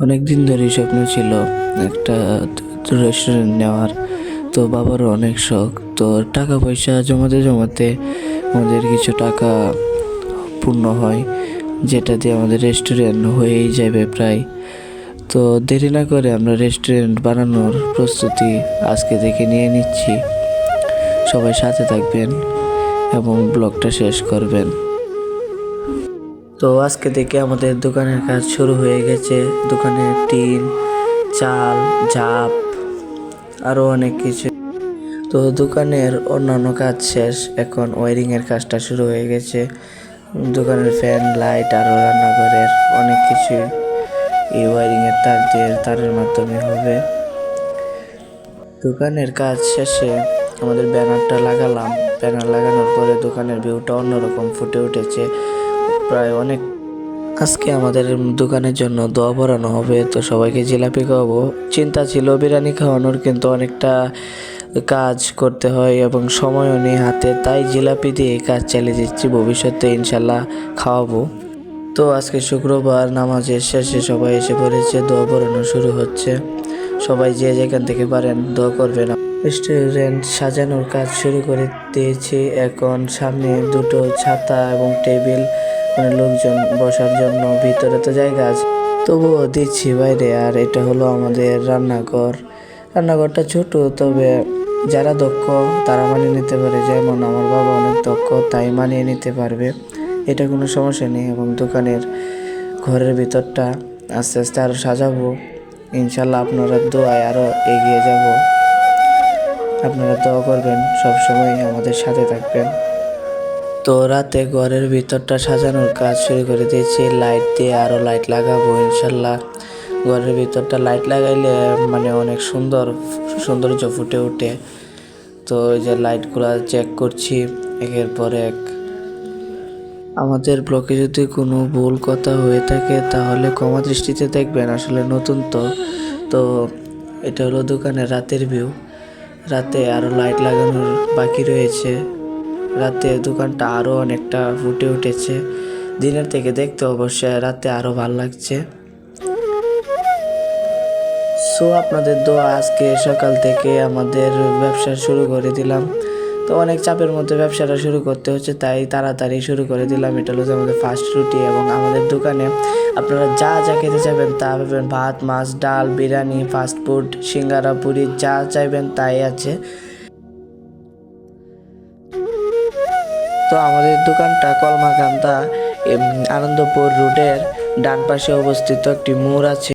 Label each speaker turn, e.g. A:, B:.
A: অনেক দিন ধরেই স্বপ্ন ছিল একটা রেস্টুরেন্ট নেওয়ার। তো বাবারও অনেক শখ। তো টাকা পয়সা জমাতে জমাতে আমাদের কিছু টাকা পূর্ণ হয়, যেটা দিয়ে আমাদের রেস্টুরেন্ট হয়েই যাবে প্রায়। তো দেরি না করে আমরা রেস্টুরেন্ট বানানোর প্রস্তুতি আজকে থেকে নিয়ে নিচ্ছি। সবাই সাথে থাকবেন এবং ব্লগটা শেষ করবেন। তো আজকে থেকে আমাদের দোকানের কাজ শুরু হয়ে গেছে। দোকানের টিন, চাল, ঝাপ, আরও অনেক কিছু। তো দোকানের অন্যান্য কাজ শেষ, এখন ওয়ারিংয়ের কাজটা শুরু হয়ে গেছে। দোকানের ফ্যান, লাইট, আরও রান্নাঘরের অনেক কিছু এই ওয়ারিংয়ের তারের মাধ্যমে হবে। দোকানের কাজ শেষে আমাদের ব্যানারটা লাগালাম। ব্যানার লাগানোর পরে দোকানের ভিউটা অন্যরকম ফুটে উঠেছে প্রায় অনেক। আজকে আমাদের দোকানের জন্য দোয়া পড়ানো হবে, তো সবাইকে জিলাপি খাওয়াবো। চিন্তা ছিল বিরিয়ানি খাওয়ানোর, কিন্তু অনেকটা কাজ করতে হয় এবং সময়ও নেই হাতে, তাই জিলাপি দিয়ে কাজ চালিয়ে দিচ্ছি। ভবিষ্যতে ইনশাল্লাহ খাওয়াবো। তো আজকে শুক্রবার, নামাজের শেষে সবাই এসে পড়েছে, দোয়া পড়ানো শুরু হচ্ছে। সবাই যে যেখান থেকে পারেন দোয়া করবেন। রেস্টুরেন্ট সাজানোর কাজ শুরু করে দিয়েছি। এখন সামনে দুটো ছাতা এবং টেবিল, মানে লোকজন বসার জন্য। ভিতরে তো জায়গা আছে, তবুও দিচ্ছি বাইরে। আর এটা হলো আমাদের রান্নাঘর। রান্নাঘরটা ছোট, তবে যারা দক্ষ তারা মানিয়ে নিতে পারে। যেমন আমার বাবা অনেক দক্ষ, তাই মানিয়ে নিতে পারবে, এটা কোনো সমস্যা নেই। এবং দোকানের ঘরের ভিতরটা আস্তে আস্তে আরও সাজাবো ইনশাল্লাহ। আপনারা দোয়ায় আরও এগিয়ে যাব। আপনারা দোয়া করবেন, সবসময় আমাদের সাথে থাকবেন। তো রাতে ঘরের ভিতরটা সাজানোর কাজ শুরু করে দিয়েছি। লাইট দিয়ে আরও লাইট লাগাবো ইনশাল্লাহ। ঘরের ভিতরটা লাইট লাগাইলে মানে অনেক সৌন্দর্য ফুটে ওঠে। তো এই যে লাইটগুলো চেক করছি একের পর এক। আমাদের ব্লগে যদি কোনো ভুল কথা হয়ে থাকে তাহলে ক্ষমা দৃষ্টিতে দেখবেন, আসলে নতুন তো এটা হলো দোকানের রাতের ভিউ। রাতে আরও লাইট লাগানোর বাকি রয়েছে। রাতে দোকানটা আরও অনেকটা ফুটে উঠেছে। দিনের থেকে দেখতে অবশ্যই রাতে আরও ভালো লাগছে। সো আপনাদের দোয়া, আজকে সকাল থেকে আমাদের ব্যবসা শুরু করে দিলাম। তো অনেক চাপের মধ্যে ব্যবসাটা শুরু করতে হচ্ছে, তাই তাড়াতাড়ি শুরু করে দিলাম। এটা হলো আমাদের ফার্স্ট রুটি। এবং আমাদের দোকানে আপনারা যা যা খেতে চাইবেন তা পাবেন। ভাত, মাছ, ডাল, বিরিয়ানি, ফাস্টফুড, সিঙ্গারা, পুরি, যা চাইবেন তাই আছে। তো আমাদের দোকানটা কলমাকান্দা আনন্দপুর রোডের ডান পাশে অবস্থিত একটি মোড় আছে।